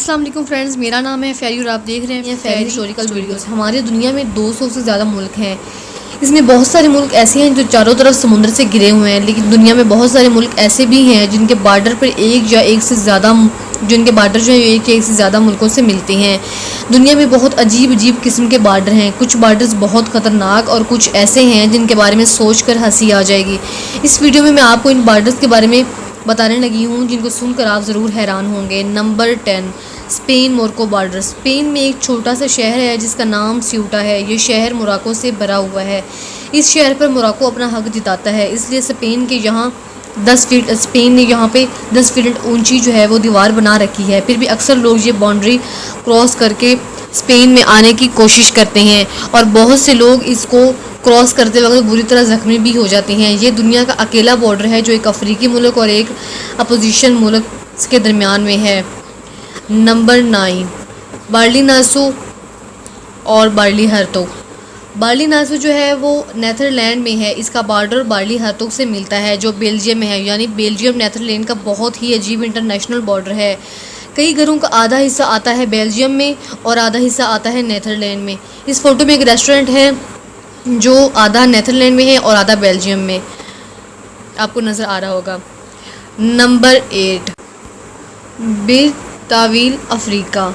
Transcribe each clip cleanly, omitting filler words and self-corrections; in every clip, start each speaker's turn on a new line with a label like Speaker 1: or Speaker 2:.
Speaker 1: अस्सलाम वालेकुम फ्रेंड्स, मेरा नाम है फेरी और आप देख रहे हैं फेरी हिस्टोरिकल वीडियोस। हमारी दुनिया में 200 से ज़्यादा मुल्क हैं। इसमें बहुत सारे मुल्क ऐसे हैं जो चारों तरफ समुद्र से घिरे हुए हैं, लेकिन दुनिया में बहुत सारे मुल्क ऐसे भी हैं जिनके बॉर्डर पर एक या एक से ज़्यादा जिनके बॉर्डर जो है एक या एक से ज़्यादा मुल्कों से मिलते हैं। दुनिया में बहुत अजीब अजीब किस्म के बॉर्डर हैं। कुछ बॉर्डर्स बहुत ख़तरनाक और कुछ ऐसे हैं जिनके बारे में सोच कर हंसी आ जाएगी। इस वीडियो में मैं आपको इन बॉर्डर्स के बारे में बताने लगी हूँ जिनको सुनकर आप ज़रूर हैरान होंगे। Number 10, Spain Morocco border. Spain में एक छोटा सा शहर है जिसका नाम स्यूटा है। ये शहर मोरक्को से भरा हुआ है। इस शहर पर मोरक्को अपना हक जताता है, इसलिए स्पेन ने यहाँ पे 10 फीट ऊंची जो है वो दीवार बना रखी है। फिर भी अक्सर लोग ये बाउंड्री क्रॉस करके स्पेन में आने की कोशिश करते हैं और बहुत से लोग इसको क्रॉस करते वक्त बुरी तरह ज़ख्मी भी हो जाते हैं। ये दुनिया का अकेला बॉर्डर है जो एक अफ्रीकी मुल्क और एक अपोजिशन मुल्क के दरमियान में है। नंबर 9, बार्ली नासो और बार्ली हर्तोग। बार्ली नासो जो है वो नेदरलैंड में है। इसका बॉर्डर बार्ली हर्तोग से मिलता है जो बेल्जियम में है, यानी बेल्जियम नेदरलैंड का बहुत ही अजीब इंटरनेशनल बॉर्डर है। कई घरों का आधा हिस्सा आता है बेल्जियम में और आधा हिस्सा आता है नेदरलैंड में। इस फोटो में एक रेस्टोरेंट है जो आधा नेदरलैंड में है और आधा बेल्जियम में, आपको नज़र आ रहा होगा। Number 8, Brazzaville Africa.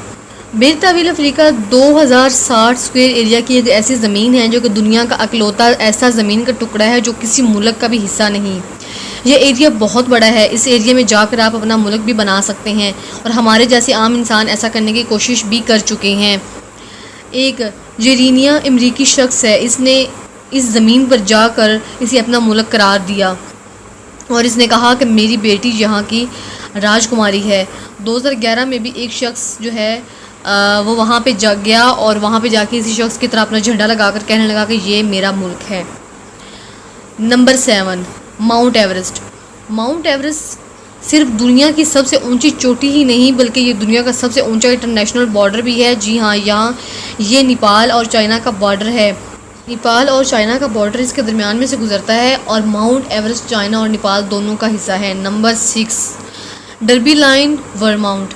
Speaker 1: Brazzaville Africa 2060 square area की एक ऐसी ज़मीन है जो कि दुनिया का अकलौता ऐसा ज़मीन का टुकड़ा है जो किसी मुल्क का भी हिस्सा नहीं। यह एरिया बहुत बड़ा है। इस एरिया में जाकर आप अपना मुल्क भी बना सकते हैं और हमारे जैसे आम इंसान ऐसा करने की कोशिश भी कर चुके हैं। एक जेरीनिया अमरीकी शख्स है, इसने इस ज़मीन पर जाकर इसे अपना मुल्क करार दिया और इसने कहा कि मेरी बेटी यहाँ की राजकुमारी है। 2011 में भी एक शख्स जो है वो वहाँ पे जा गया और वहाँ पे जाके इसी शख्स की तरह अपना झंडा लगाकर कहने लगा कि ये मेरा मुल्क है। Number 7, mount Everest. Mount Everest सिर्फ दुनिया की सबसे ऊंची चोटी ही नहीं बल्कि ये दुनिया का सबसे ऊंचा इंटरनेशनल बॉर्डर भी है। जी हाँ, यहाँ ये नेपाल और चाइना का बॉर्डर है। नेपाल और चाइना का बॉर्डर इसके दरमियान में से गुजरता है और माउंट एवरेस्ट चाइना और नेपाल दोनों का हिस्सा है। Number 6, Derby Line Vermont.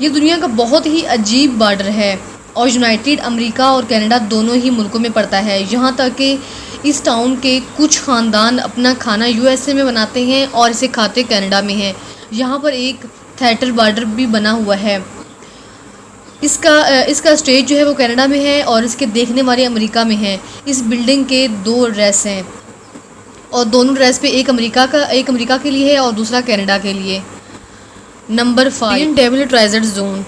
Speaker 1: ये दुनिया का बहुत ही अजीब बॉर्डर है और यूनाइटेड अमेरिका और कनाडा दोनों ही मुल्कों में पड़ता है। यहाँ तक कि इस टाउन के कुछ ख़ानदान अपना खाना यूएसए में बनाते हैं और इसे खाते कनाडा में हैं। यहाँ पर एक थिएटर बॉर्डर भी बना हुआ है। इसका स्टेज जो है वो कनाडा में है और इसके देखने वाले अमेरिका में है। इस बिल्डिंग के 2 ड्रेस हैं और दोनों ड्रेस पे एक अमेरिका के लिए है और दूसरा कनाडा के लिए। Number 5, डेमिलिटराइज्ड zone.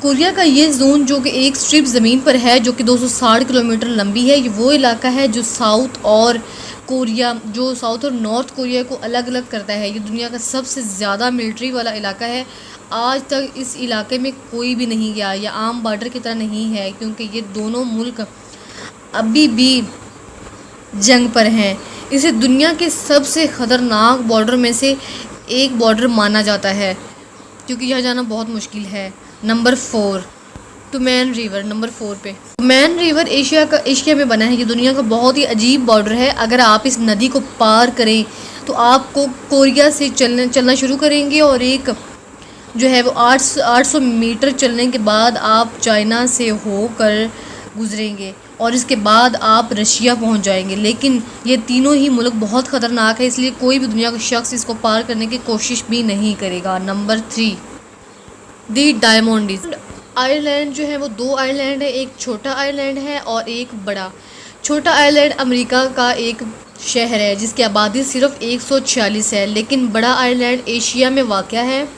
Speaker 1: कोरिया का ये जोन जो कि एक स्ट्रिप ज़मीन पर है जो कि 260 किलोमीटर लंबी है। ये वो इलाका है जो साउथ और नॉर्थ कोरिया को अलग अलग करता है। ये दुनिया का सबसे ज़्यादा मिलिट्री वाला इलाका है। आज तक इस इलाके में कोई भी नहीं गया। यह आम बॉर्डर की तरह नहीं है क्योंकि ये दोनों मुल्क अभी भी जंग पर हैं। इसे दुनिया के सबसे ख़तरनाक बॉर्डर में से एक बॉर्डर माना जाता है क्योंकि यहाँ जाना बहुत मुश्किल है। Number 4, टुमैन river. नंबर 4 पे टुमैन रिवर एशिया में बना है। ये दुनिया का बहुत ही अजीब बॉर्डर है। अगर आप इस नदी को पार करें तो आपको कोरिया से चलना शुरू करेंगे और एक जो है वो 800 मीटर चलने के बाद आप चाइना से होकर गुजरेंगे और इसके बाद आप रशिया पहुंच जाएंगे। लेकिन ये तीनों ही मुल्क बहुत ख़तरनाक है, इसलिए कोई भी दुनिया का शख्स इसको पार करने की कोशिश भी नहीं करेगा। नंबर 3, दी डायमंडीज आइलैंड। जो है वो 2 आइलैंड है, एक छोटा आइलैंड है और एक बड़ा। छोटा आइलैंड अमेरिका का एक शहर है जिसकी आबादी सिर्फ 146 है, लेकिन बड़ा आइलैंड एशिया में वाक़ है,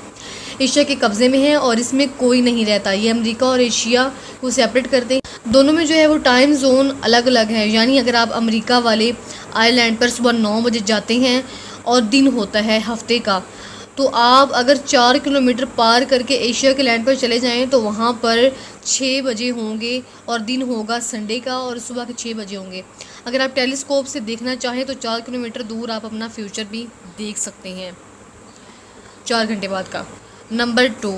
Speaker 1: एशिया के कब्ज़े में है और इसमें कोई नहीं रहता। ये अमेरिका और एशिया को सेपरेट करते हैं। दोनों में जो है वो टाइम जोन अलग अलग है, यानी अगर आप अमेरिका वाले आइलैंड पर सुबह 9 बजे जाते हैं और दिन होता है हफ्ते का, तो आप अगर 4 किलोमीटर पार करके एशिया के लैंड पर चले जाएं तो वहाँ पर 6 बजे होंगे और दिन होगा संडे का और सुबह के 6 बजे होंगे। अगर आप टेलीस्कोप से देखना चाहें तो 4 किलोमीटर दूर आप अपना फ्यूचर भी देख सकते हैं 4 घंटे बाद का। नंबर 2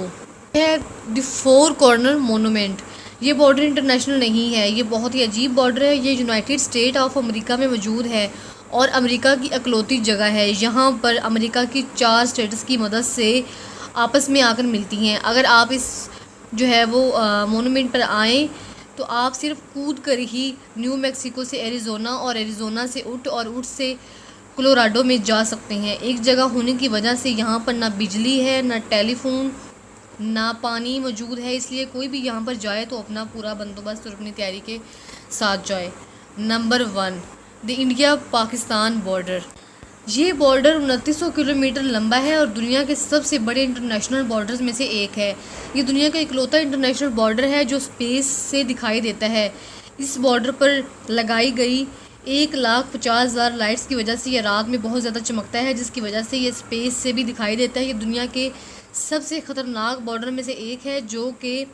Speaker 1: है द 4 कॉर्नर मोनूमेंट। ये बॉर्डर इंटरनेशनल नहीं है, ये बहुत ही अजीब बॉर्डर है। ये यूनाइटेड स्टेट ऑफ अमेरिका में मौजूद है और अमेरिका की अकलौती जगह है। यहाँ पर अमेरिका की 4 स्टेट्स की मदद से आपस में आकर मिलती हैं। अगर आप इस जो है वो मोनूमेंट पर आएँ तो आप सिर्फ कूद कर ही न्यू मैक्सिको से एरिज़ोना और एरिज़ोना से ऊँट से कोलोराडो में जा सकते हैं। एक जगह होने की वजह से यहाँ पर ना बिजली है, ना टेलीफोन, ना पानी मौजूद है, इसलिए कोई भी यहाँ पर जाए तो अपना पूरा बंदोबस्त और अपनी तैयारी के साथ जाए। Number 1, the India Pakistan border. ये बॉर्डर 2900 किलोमीटर लंबा है और दुनिया के सबसे बड़े इंटरनेशनल बॉर्डर्स में से एक है। ये दुनिया का इकलौता इंटरनेशनल बॉर्डर है जो स्पेस से दिखाई देता है। इस बॉर्डर पर लगाई गई 1,50,000 लाइट्स की वजह से ये रात में बहुत ज़्यादा चमकता है, जिसकी वजह से ये स्पेस से भी दिखाई देता है। ये दुनिया के सबसे ख़तरनाक बॉर्डर में से एक है जो कि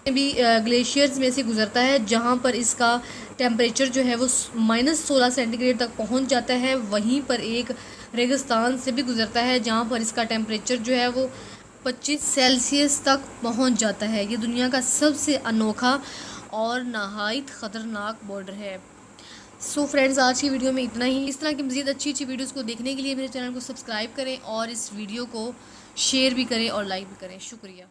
Speaker 1: भी ग्लेशियर्स में से गुजरता है, जहाँ पर इसका टेम्परेचर जो है वो -16 सेंटीग्रेड तक पहुँच जाता है। वहीं पर एक रेगिस्तान से भी गुजरता है जहाँ पर इसका टेम्परेचर जो है वो 25 सेल्सियस तक पहुँच जाता है। ये दुनिया का सबसे अनोखा और नहायत ख़तरनाक बॉर्डर है। सो फ्रेंड्स, आज की वीडियो में इतना ही। इस तरह की मज़ीद अच्छी वीडियोज़ को देखने के लिए मेरे चैनल को सब्सक्राइब करें और इस वीडियो को शेयर भी करें और लाइक भी करें। शुक्रिया।